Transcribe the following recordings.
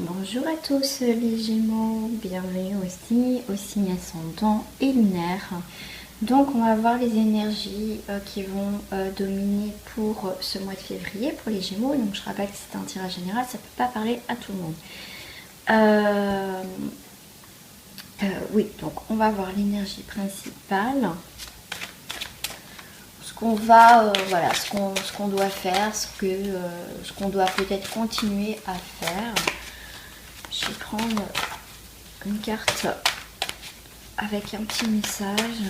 Bonjour à tous les Gémeaux, bienvenue au signe ascendant et lunaire. Donc on va voir les énergies qui vont dominer pour ce mois de février pour les Gémeaux. Donc je rappelle que c'est un tirage général, ça ne peut pas parler à tout le monde. Oui, donc on va voir l'énergie principale. Ce qu'on va, voilà, ce qu'on doit faire, ce qu'on doit peut-être continuer à faire. Je vais prendre une carte avec un petit message.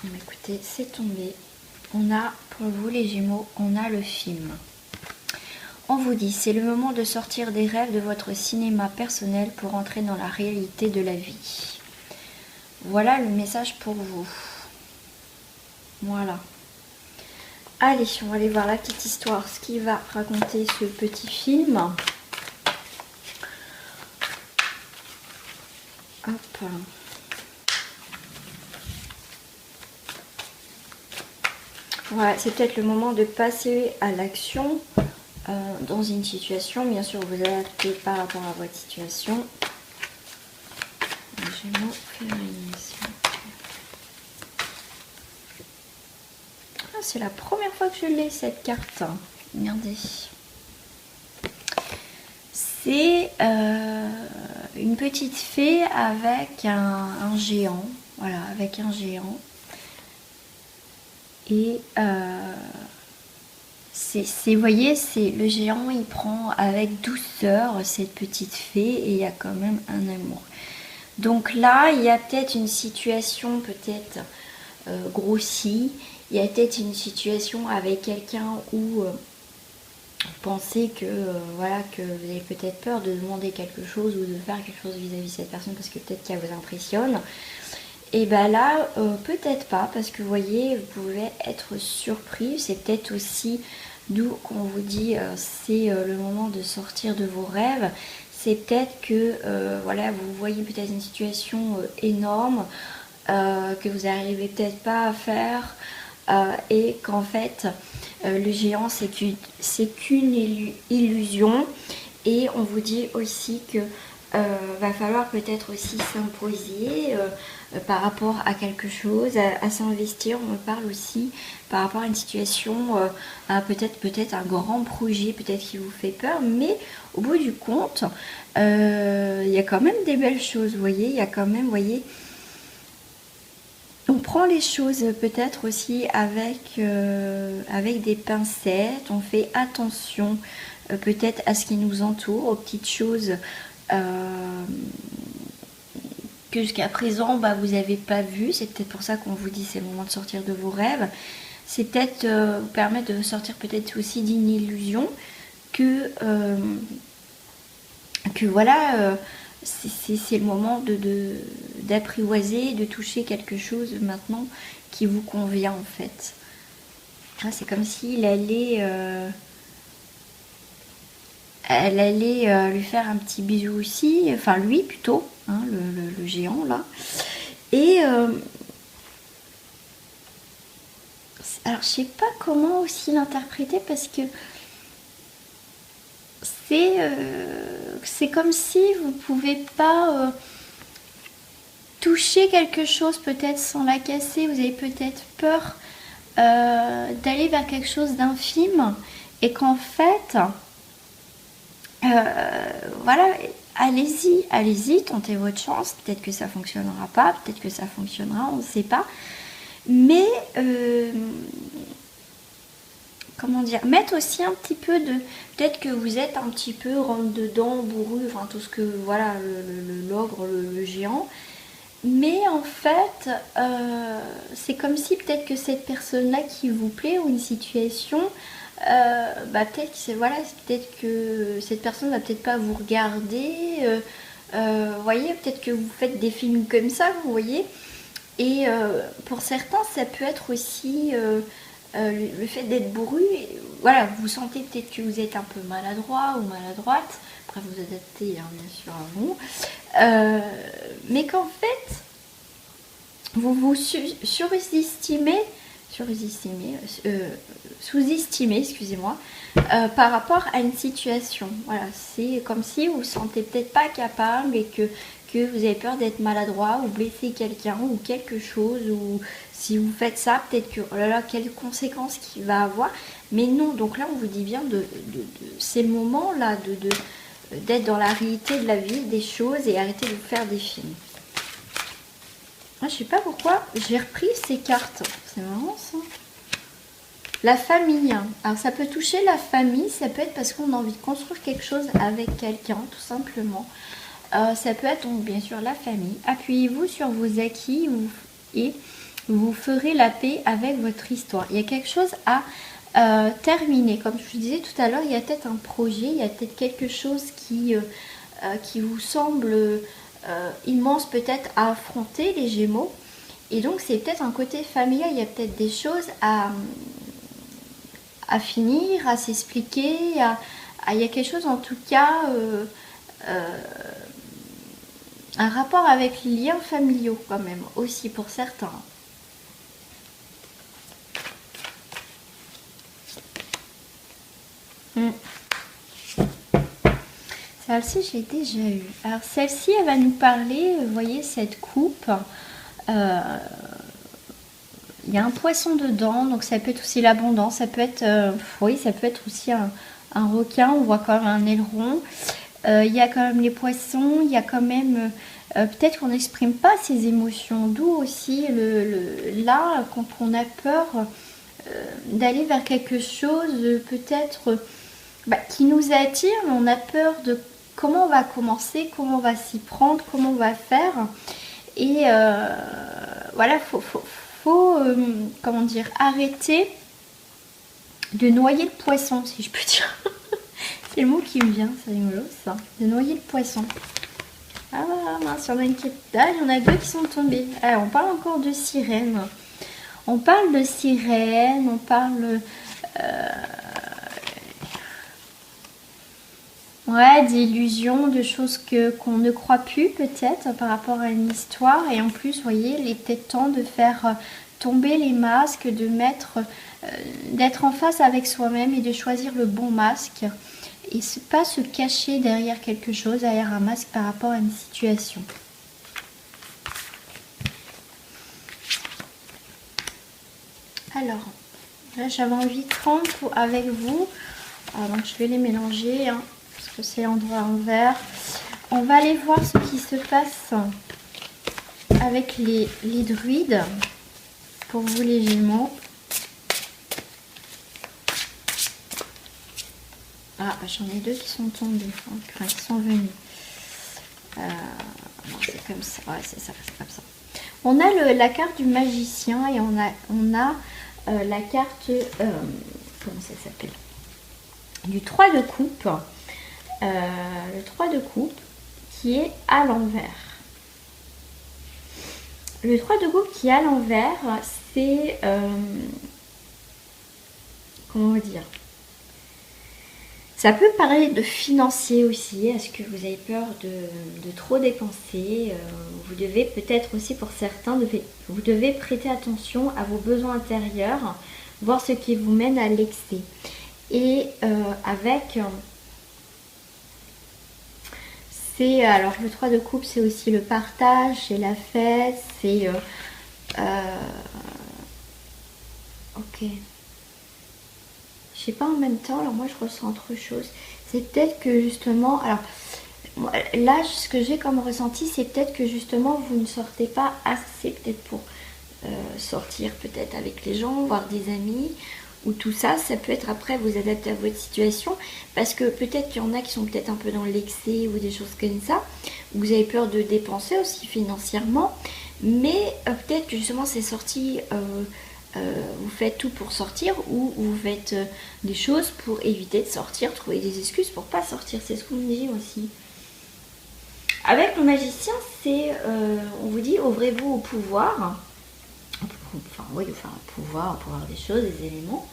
Écoutez, c'est tombé. On a, pour vous les Gémeaux, on a le film. On vous dit, c'est le moment de sortir des rêves de votre cinéma personnel pour entrer dans la réalité de la vie. Voilà le message pour vous. Voilà. Allez, on va aller voir la petite histoire, ce qui va raconter ce petit film. Hop. Voilà, c'est peut-être le moment de passer à l'action dans une situation. Bien sûr, vous adaptez par rapport à votre situation. Gémeaux, février. C'est la première fois que je l'ai cette carte. Regardez. C'est une petite fée avec un géant. Voilà, avec un géant. Et vous voyez, c'est le géant, il prend avec douceur cette petite fée et il y a quand même un amour. Donc là, il y a peut-être une situation peut-être grossie. Il y a peut-être une situation avec quelqu'un où vous pensez que voilà, que vous avez peut-être peur de demander quelque chose ou de faire quelque chose vis-à-vis de cette personne parce que peut-être qu'elle vous impressionne. Et bien là, peut-être pas, parce que vous voyez, vous pouvez être surpris. C'est peut-être aussi, d'où qu'on vous dit, c'est le moment de sortir de vos rêves. C'est peut-être que voilà, vous voyez peut-être une situation énorme que vous n'arrivez peut-être pas à faire. Et qu'en fait le géant c'est qu'une illusion, et on vous dit aussi que va falloir peut-être aussi s'imposer par rapport à quelque chose, à s'investir. On me parle aussi par rapport à une situation, à peut-être un grand projet, peut-être qui vous fait peur, mais au bout du compte, il y a quand même des belles choses, vous voyez, il y a quand même, vous voyez, on prend les choses peut-être aussi avec des pincettes, on fait attention peut-être à ce qui nous entoure, aux petites choses que jusqu'à présent vous n'avez pas vues. C'est peut-être pour ça qu'on vous dit c'est le moment de sortir de vos rêves. C'est peut-être vous permettre de sortir peut-être aussi d'une illusion que voilà, c'est le moment d'apprivoiser, de toucher quelque chose maintenant qui vous convient en fait. C'est comme s'il allait, elle allait lui faire un petit bisou aussi, enfin lui plutôt, hein, le géant là. Et alors je sais pas comment aussi l'interpréter, parce que c'est comme si vous pouvez pas toucher quelque chose peut-être sans la casser. Vous avez peut-être peur d'aller vers quelque chose d'infime, et qu'en fait voilà, allez-y, tentez votre chance. Peut-être que ça fonctionnera pas, peut-être que ça fonctionnera, on ne sait pas, mais comment dire, mettre aussi un petit peu de, peut-être que vous êtes un petit peu rentre dedans, bourru, enfin tout ce que, voilà, l'ogre, le géant. Mais en fait, c'est comme si peut-être que cette personne-là qui vous plaît, ou une situation, peut-être que voilà, peut-être que cette personne va peut-être pas vous regarder. Vous voyez, peut-être que vous faites des films comme ça, vous voyez. Et pour certains, ça peut être aussi le fait d'être bourru. Voilà, vous sentez peut-être que vous êtes un peu maladroit ou maladroite. Après, vous adaptez hein, bien sûr à vous. Mais qu'en fait, vous vous surestimez sous-estimé, excusez-moi, par rapport à une situation. Voilà, c'est comme si vous ne vous sentez peut-être pas capable et que vous avez peur d'être maladroit ou blesser quelqu'un ou quelque chose, ou si vous faites ça, peut-être que, oh là là, quelles conséquences qu'il va avoir. Mais non, donc là, on vous dit bien de ces moments-là, d'être dans la réalité de la vie, des choses, et arrêter de vous faire des films. Ah, je sais pas pourquoi j'ai repris ces cartes. C'est marrant ça. La famille. Alors ça peut toucher la famille, ça peut être parce qu'on a envie de construire quelque chose avec quelqu'un, tout simplement. Ça peut être donc bien sûr la famille. Appuyez-vous sur vos acquis et vous ferez la paix avec votre histoire. Il y a quelque chose à terminer. Comme je vous disais tout à l'heure, il y a peut-être un projet, il y a peut-être quelque chose qui vous semble immense peut-être à affronter, les Gémeaux. Et donc c'est peut-être un côté familial, il y a peut-être des choses à finir, à s'expliquer, il y a quelque chose en tout cas, un rapport avec les liens familiaux quand même, aussi pour certains. Celle-ci, j'ai déjà eu. Alors celle-ci, elle va nous parler, vous voyez cette coupe, il y a un poisson dedans, donc ça peut être aussi l'abondance, ça peut être, oui, ça peut être aussi un requin, on voit quand même un aileron. Il y a quand même les poissons, il y a quand même, peut-être qu'on n'exprime pas ses émotions, d'où aussi là, quand on a peur d'aller vers quelque chose, peut-être qui nous attire, mais on a peur de comment on va commencer, comment on va s'y prendre, comment on va faire. Et voilà, faut comment dire, arrêter de noyer le poisson, si je peux dire. C'est le mot qui me vient, c'est rigolo ça, de noyer le poisson. Ah mince, il y en a une qui est... Ah, il y en a deux qui sont tombés. Alors, on parle encore de sirène. On parle de sirène, on parle... ouais, d'illusions, de choses qu'on ne croit plus peut-être par rapport à une histoire. Et en plus, vous voyez, il est peut-être temps de faire tomber les masques, de mettre, d'être en face avec soi-même et de choisir le bon masque. Et pas se cacher derrière quelque chose, derrière un masque par rapport à une situation. Alors, là j'avais envie de prendre avec vous. Donc je vais les mélanger, hein, parce que c'est l'endroit envers. On va aller voir ce qui se passe avec les druides. Pour vous les Gémeaux. Ah, j'en ai deux qui sont tombés, enfin, qui sont venus. C'est comme ça, ouais, c'est ça, c'est comme ça. On a la carte du magicien et on a la carte, comment ça s'appelle, du 3 de coupe. Le 3 de coupe qui est à l'envers. Le 3 de coupe qui est à l'envers, c'est, comment dire, ça peut parler de financier aussi. Est-ce que vous avez peur de trop dépenser? Vous devez peut-être aussi, pour certains, vous devez prêter attention à vos besoins intérieurs, voir ce qui vous mène à l'excès. Et avec... c'est... Alors, le 3 de coupe, c'est aussi le partage, c'est la fête, c'est... ok. Je sais pas en même temps, alors moi je ressens autre chose. C'est peut-être que justement, alors là ce que j'ai comme ressenti, c'est peut-être que justement vous ne sortez pas assez, peut-être pour sortir peut-être avec les gens, voir des amis ou tout ça. Ça peut être après vous adapter à votre situation, parce que peut-être qu'il y en a qui sont peut-être un peu dans l'excès ou des choses comme ça. Vous avez peur de dépenser aussi financièrement, mais peut-être que justement ces sorties... vous faites tout pour sortir, ou vous faites des choses pour éviter de sortir, trouver des excuses pour pas sortir. C'est ce qu'on me dit aussi. Avec le magicien, c'est, on vous dit, ouvrez-vous au pouvoir. Enfin, oui, enfin, au pouvoir des choses, des éléments.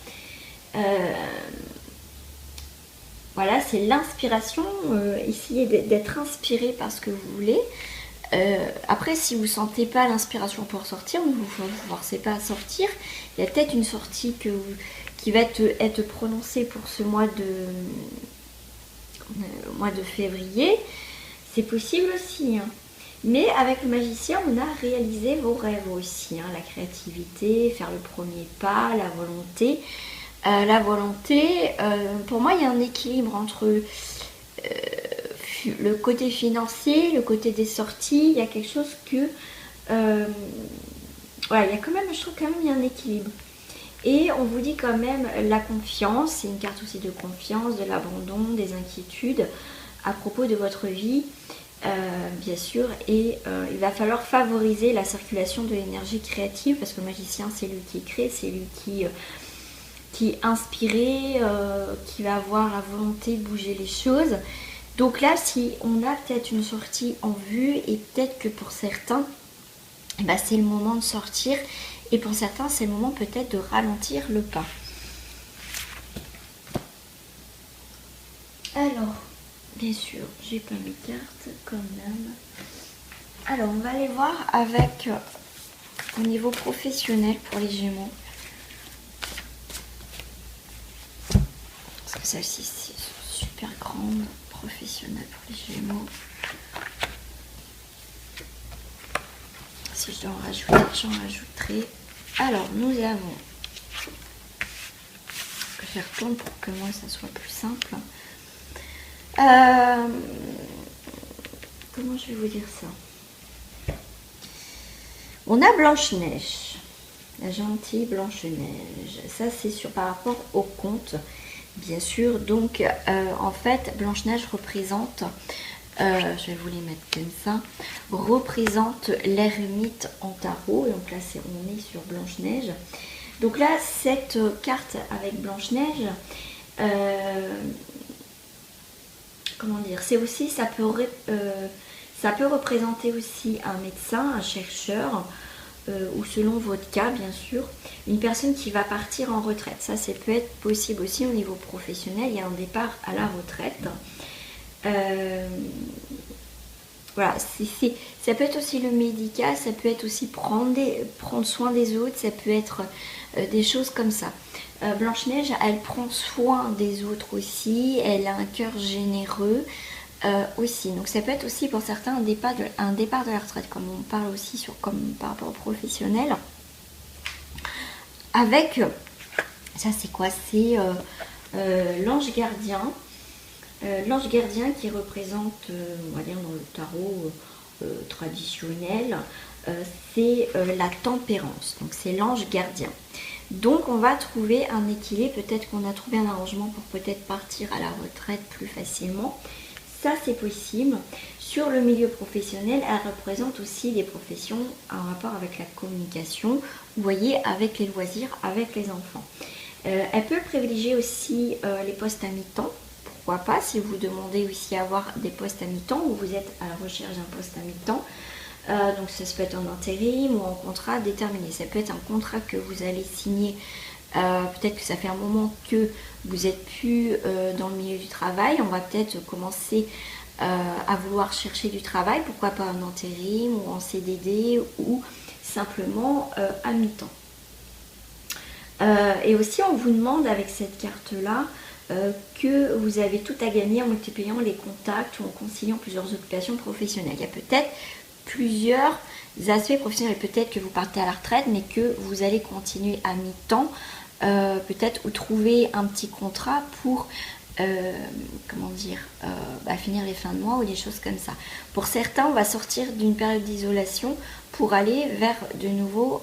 Voilà, c'est l'inspiration. Essayez d'être inspiré par ce que vous voulez. Après, si vous ne sentez pas l'inspiration pour sortir, ne vous forcez pas à sortir. Il y a peut-être une sortie qui va être prononcée pour ce mois de février. C'est possible aussi. Hein. Mais avec le magicien, on a réalisé vos rêves aussi. Hein. La créativité, faire le premier pas, la volonté. Pour moi, il y a un équilibre entre le côté financier, le côté des sorties. Il y a quelque chose que... voilà, il y a quand même, je trouve quand même, il y a un équilibre. Et on vous dit quand même la confiance, c'est une carte aussi de confiance, de l'abandon, des inquiétudes à propos de votre vie, bien sûr. Et il va falloir favoriser la circulation de l'énergie créative parce que le magicien, c'est lui qui crée, c'est lui qui est inspiré, qui va avoir la volonté de bouger les choses. Donc là, si on a peut-être une sortie en vue et peut-être que pour certains, c'est le moment de sortir. Et pour certains, c'est le moment peut-être de ralentir le pas. Alors, bien sûr, j'ai pas mes cartes quand même. Alors, on va aller voir avec au niveau professionnel pour les Gémeaux. Parce que celle-ci, c'est super grande, professionnelle pour les Gémeaux. Si je dois en rajouter, j'en rajouterai. Alors, nous avons... Je vais retourner pour que moi, ça soit plus simple. Comment je vais vous dire ça? On a Blanche-Neige. La gentille Blanche-Neige. Ça, c'est par rapport au conte, bien sûr. Donc, en fait, Blanche-Neige représente... je vais vous les mettre comme ça, représente l'ermite en tarot. Et donc là, on est sur Blanche-Neige. Donc là, cette carte avec Blanche-Neige, comment dire, c'est aussi, ça peut représenter aussi un médecin, un chercheur, ou selon votre cas, bien sûr, une personne qui va partir en retraite. Ça peut être possible aussi au niveau professionnel. Il y a un départ à la retraite. Voilà, ça peut être aussi le médical, ça peut être aussi prendre soin des autres, ça peut être des choses comme ça. Blanche-Neige, elle prend soin des autres aussi, elle a un cœur généreux aussi. Donc ça peut être aussi pour certains un départ de la retraite, comme on parle aussi comme par rapport au professionnel. Avec, ça c'est quoi? C'est l'ange gardien. L'ange gardien qui représente, on va dire dans le tarot traditionnel, c'est la tempérance. Donc c'est l'ange gardien. Donc on va trouver un équilibre. Peut-être qu'on a trouvé un arrangement pour peut-être partir à la retraite plus facilement. Ça c'est possible. Sur le milieu professionnel, elle représente aussi des professions en rapport avec la communication. Vous voyez, avec les loisirs, avec les enfants. Elle peut privilégier aussi les postes à mi-temps. Pourquoi pas, si vous demandez aussi à avoir des postes à mi-temps ou vous êtes à la recherche d'un poste à mi-temps. Donc ça peut être en intérim ou en contrat déterminé. Ça peut être un contrat que vous allez signer. Peut-être que ça fait un moment que vous n'êtes plus dans le milieu du travail. On va peut-être commencer à vouloir chercher du travail. Pourquoi pas en intérim ou en CDD ou simplement à mi-temps. Et aussi on vous demande avec cette carte-là que vous avez tout à gagner en multipliant les contacts ou en conciliant plusieurs occupations professionnelles. Il y a peut-être plusieurs aspects professionnels. Peut-être que vous partez à la retraite, mais que vous allez continuer à mi-temps, peut-être, ou trouver un petit contrat pour finir les fins de mois ou des choses comme ça. Pour certains, on va sortir d'une période d'isolation pour aller vers de nouveaux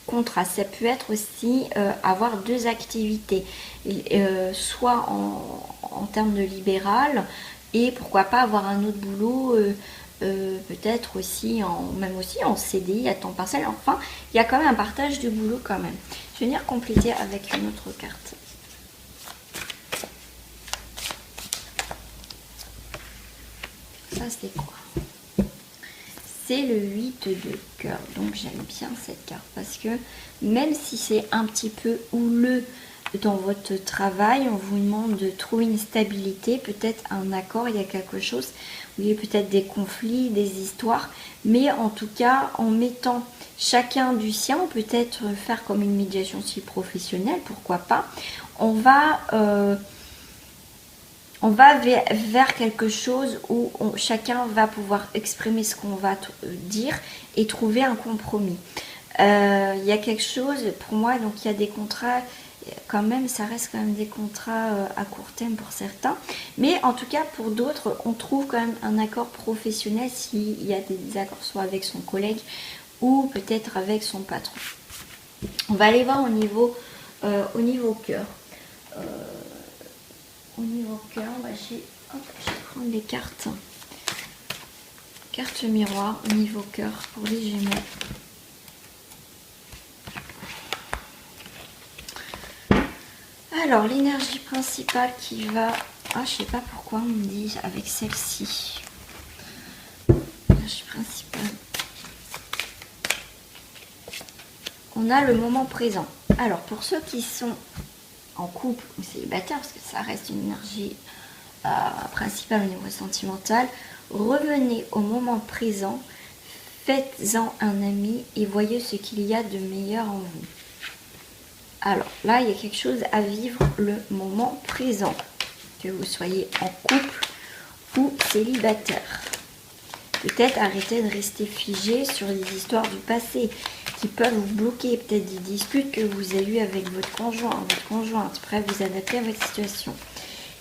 contrat. Ça peut être aussi avoir deux activités, soit en termes de libéral et pourquoi pas avoir un autre boulot, peut-être aussi même aussi en CDI à temps partiel. Enfin, il y a quand même un partage du boulot quand même. Je vais venir compléter avec une autre carte. Ça c'est quoi? C'est le 8 de cœur. Donc j'aime bien cette carte parce que même si c'est un petit peu houleux dans votre travail, on vous demande de trouver une stabilité, peut-être un accord, il y a quelque chose, où il y a peut-être des conflits, des histoires, mais en tout cas, en mettant chacun du sien, peut-être faire comme une médiation si professionnelle, pourquoi pas, on va vers quelque chose où chacun va pouvoir exprimer ce qu'on va dire et trouver un compromis. Il y a quelque chose, pour moi, donc il y a des contrats, quand même, ça reste quand même des contrats à court terme pour certains, mais en tout cas pour d'autres, on trouve quand même un accord professionnel s'il y a des désaccords, soit avec son collègue ou peut-être avec son patron. On va aller voir au niveau cœur. Au niveau cœur, je vais prendre les cartes. Carte miroir au niveau cœur pour les Gémeaux. Alors, l'énergie principale qui va... Ah, je sais pas pourquoi on me dit avec celle-ci. L'énergie principale. On a le moment présent. Alors, pour ceux qui sont en couple ou célibataire, parce que ça reste une énergie principale au niveau sentimental, revenez au moment présent, faites-en un ami et voyez ce qu'il y a de meilleur en vous. Alors là, il y a quelque chose à vivre le moment présent, que vous soyez en couple ou célibataire. Peut-être arrêter de rester figé sur les histoires du passé qui peuvent vous bloquer, peut-être des disputes que vous avez eues avec votre conjoint, votre conjointe, prêt à vous adapter à votre situation.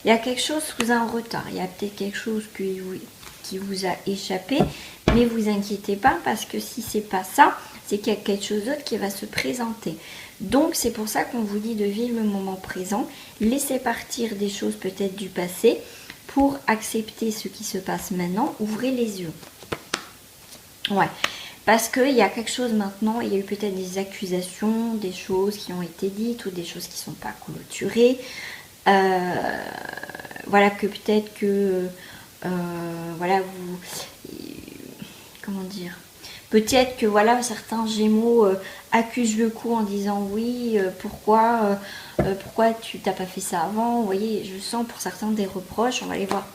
Il y a quelque chose sous un retard, il y a peut-être quelque chose qui vous a échappé, mais vous inquiétez pas parce que si c'est pas ça, c'est qu'il y a quelque chose d'autre qui va se présenter. Donc c'est pour ça qu'on vous dit de vivre le moment présent, laissez partir des choses peut-être du passé pour accepter ce qui se passe maintenant, ouvrez les yeux. Ouais, parce qu'il y a quelque chose maintenant, il y a eu peut-être des accusations, des choses qui ont été dites ou des choses qui ne sont pas clôturées. Voilà, que peut-être que voilà, comment dire, peut-être que voilà, certains Gémeaux accusent le coup en disant oui, pourquoi tu t'as pas fait ça avant. Vous voyez, je sens pour certains des reproches. On va aller voir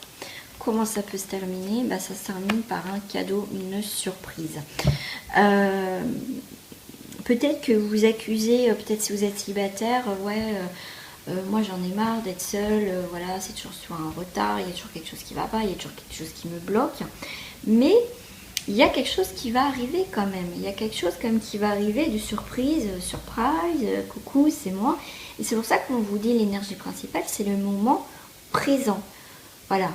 comment ça peut se terminer. Bah, ça se termine par un cadeau, une surprise. Peut-être que vous accusez, peut-être si vous êtes célibataire, moi j'en ai marre d'être seule, voilà, c'est toujours sur un retard, il y a toujours quelque chose qui va pas, il y a toujours quelque chose qui me bloque. Mais il y a quelque chose qui va arriver quand même. Il y a quelque chose comme qui va arriver de surprise, coucou, c'est moi. Et c'est pour ça qu'on vous dit l'énergie principale, c'est le moment présent. Voilà.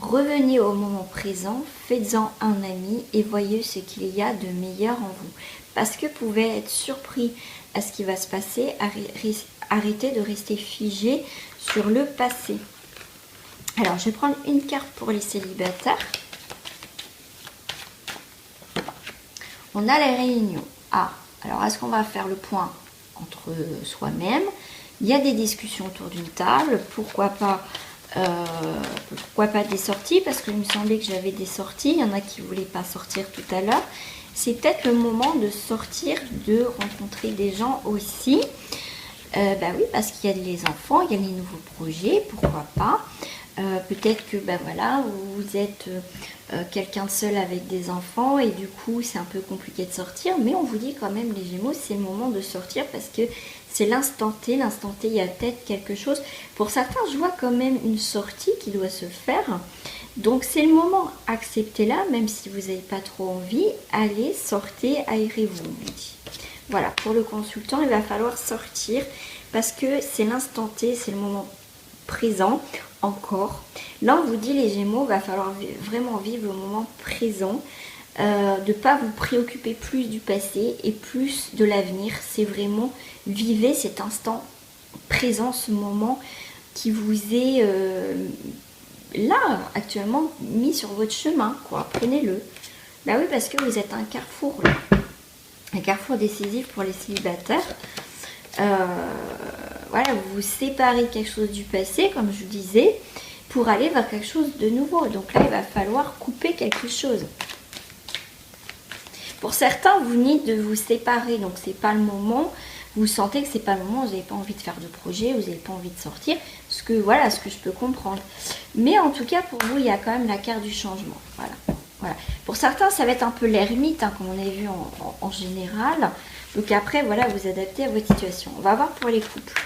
Revenez au moment présent, faites-en un ami et voyez ce qu'il y a de meilleur en vous. Parce que vous pouvez être surpris à ce qui va se passer, arrêtez de rester figé sur le passé. Alors, je vais prendre une carte pour les célibataires. On a les réunions. Ah, alors est-ce qu'on va faire le point entre soi-même? Il y a des discussions autour d'une table. Pourquoi pas des sorties? Parce qu'il me semblait que j'avais des sorties. Il y en a qui ne voulaient pas sortir tout à l'heure. C'est peut-être le moment de sortir, de rencontrer des gens aussi. Bah oui, parce qu'il y a les enfants, il y a les nouveaux projets, pourquoi pas. Peut-être que voilà, vous êtes quelqu'un de seul avec des enfants et du coup c'est un peu compliqué de sortir, mais on vous dit quand même les Gémeaux, c'est le moment de sortir parce que c'est l'instant T, il y a peut-être quelque chose. Pour certains, je vois quand même une sortie qui doit se faire. Donc c'est le moment, acceptez-la, même si vous n'avez pas trop envie, allez, sortez, aérez-vous, on dit. Voilà, pour le consultant, il va falloir sortir parce que c'est l'instant T, c'est le moment présent encore. Là, on vous dit les Gémeaux, il va falloir vraiment vivre le moment présent, de ne pas vous préoccuper plus du passé et plus de l'avenir. C'est vraiment vivez cet instant présent, ce moment qui vous est là, actuellement, mis sur votre chemin, quoi. Prenez-le. Bah oui, parce que vous êtes un carrefour, là. Un carrefour décisif pour les célibataires. Voilà, vous vous séparez quelque chose du passé, comme je vous disais, pour aller vers quelque chose de nouveau. Donc là, il va falloir couper quelque chose. Pour certains, vous venez de vous séparer, donc c'est pas le moment. Vous sentez que c'est pas le moment, vous n'avez pas envie de faire de projet, vous n'avez pas envie de sortir, ce que je peux comprendre. Mais en tout cas, pour vous, il y a quand même la carte du changement. Voilà. Pour certains, ça va être un peu l'ermite, comme on a vu en général. Donc après, voilà, vous adaptez à votre situation. On va voir pour les couples.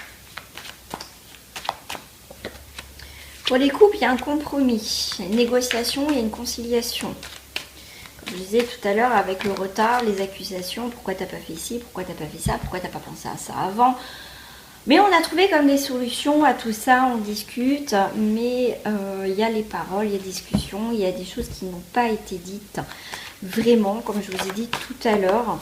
Pour les couples, il y a un compromis, une négociation et une conciliation. Je disais tout à l'heure, avec le retard, les accusations, pourquoi t'as pas fait ci, pourquoi t'as pas fait ça, pourquoi t'as pas pensé à ça avant. Mais on a trouvé comme des solutions à tout ça, on discute, mais il y a les paroles, il y a des discussions, il y a des choses qui n'ont pas été dites vraiment, comme je vous ai dit tout à l'heure.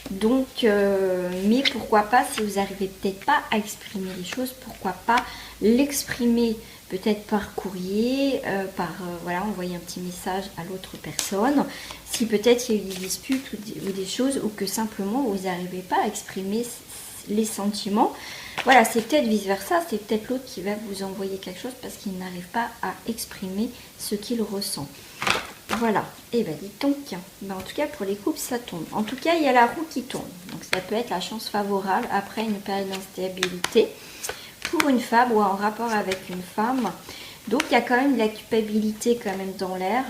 Donc, mais pourquoi pas, si vous n'arrivez peut-être pas à exprimer les choses, pourquoi pas l'exprimer peut-être par courrier, voilà, envoyer un petit message à l'autre personne, si peut-être il y a eu des disputes ou des choses, ou que simplement vous n'arrivez pas à exprimer les sentiments. Voilà, c'est peut-être vice-versa, c'est peut-être l'autre qui va vous envoyer quelque chose parce qu'il n'arrive pas à exprimer ce qu'il ressent. Voilà, et bien dites donc, en tout cas pour les couples ça tombe. En tout cas il y a la roue qui tourne, donc ça peut être la chance favorable après une période d'instabilité pour une femme ou en rapport avec une femme. Donc il y a quand même de la culpabilité quand même dans l'air,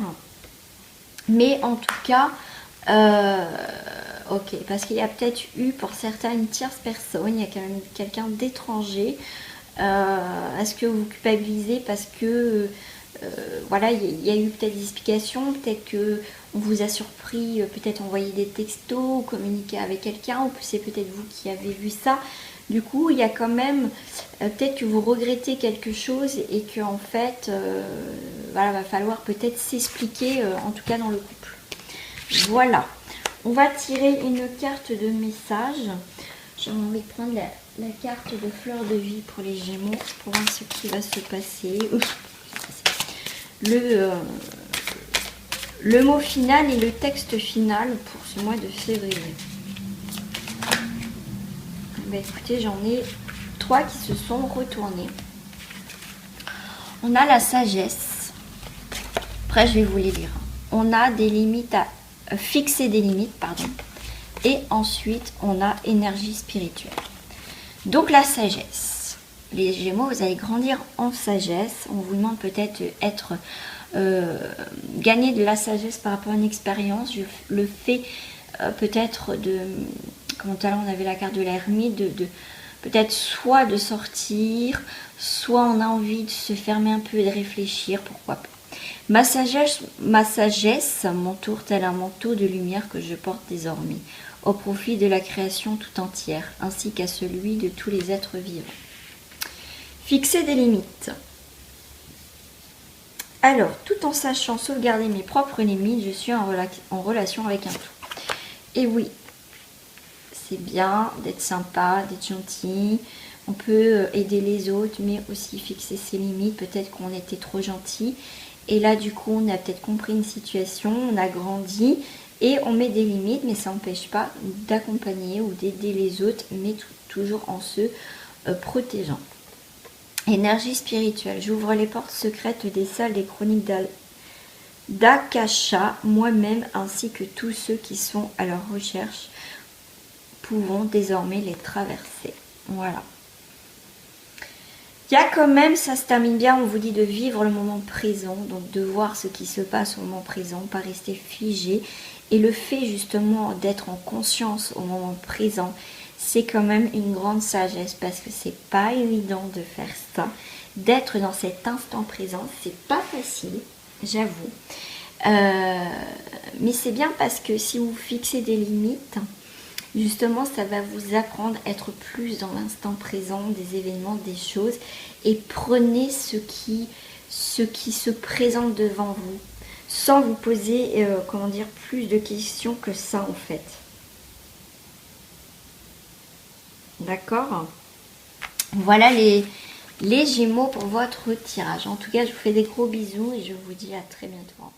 mais en tout cas, ok, parce qu'il y a peut-être eu pour certains une tierce personne, il y a quand même quelqu'un d'étranger. Est-ce que vous culpabilisez parce que voilà, il y a eu peut-être des explications, peut-être que on vous a surpris, peut-être envoyer des textos ou communiquer avec quelqu'un, ou c'est peut-être vous qui avez vu ça. Du coup, il y a quand même peut-être que vous regrettez quelque chose et que en fait, voilà, va falloir peut-être s'expliquer, en tout cas dans le couple. Voilà. On va tirer une carte de message. J'ai envie de prendre la carte de fleur de vie pour les Gémeaux pour voir ce qui va se passer. Le mot final et le texte final pour ce mois de février. Ben écoutez, j'en ai 3 qui se sont retournés. On a la sagesse. Après, je vais vous les lire. On a des limites à fixer des limites, pardon. Et ensuite, on a énergie spirituelle. Donc la sagesse. Les Gémeaux, vous allez grandir en sagesse. On vous demande peut-être gagner de la sagesse par rapport à une expérience. Le fait peut-être de, comme tout à l'heure on avait la carte de l'ermite, de peut-être soit de sortir, soit on a envie de se fermer un peu et de réfléchir, pourquoi pas. Ma sagesse m'entoure tel un manteau de lumière que je porte désormais, au profit de la création tout entière, ainsi qu'à celui de tous les êtres vivants. Fixer des limites. Alors, tout en sachant sauvegarder mes propres limites, je suis en relation avec un tout. Et oui, c'est bien d'être sympa, d'être gentil. On peut aider les autres, mais aussi fixer ses limites. Peut-être qu'on était trop gentil. Et là, du coup, on a peut-être compris une situation, on a grandi et on met des limites, mais ça n'empêche pas d'accompagner ou d'aider les autres, mais toujours en se protégeant. Énergie spirituelle. J'ouvre les portes secrètes des salles des chroniques d'Akasha, moi-même ainsi que tous ceux qui sont à leur recherche pouvons désormais les traverser. Voilà. Il y a quand même, ça se termine bien, on vous dit de vivre le moment présent, donc de voir ce qui se passe au moment présent, pas rester figé. Et le fait justement d'être en conscience au moment présent, c'est quand même une grande sagesse parce que c'est pas évident de faire ça, d'être dans cet instant présent, c'est pas facile, j'avoue. Mais c'est bien parce que si vous fixez des limites, justement ça va vous apprendre à être plus dans l'instant présent des événements, des choses, et prenez ce qui se présente devant vous sans vous poser plus de questions que ça en fait. D'accord? Voilà les Gémeaux pour votre tirage. En tout cas, je vous fais des gros bisous et je vous dis à très bientôt.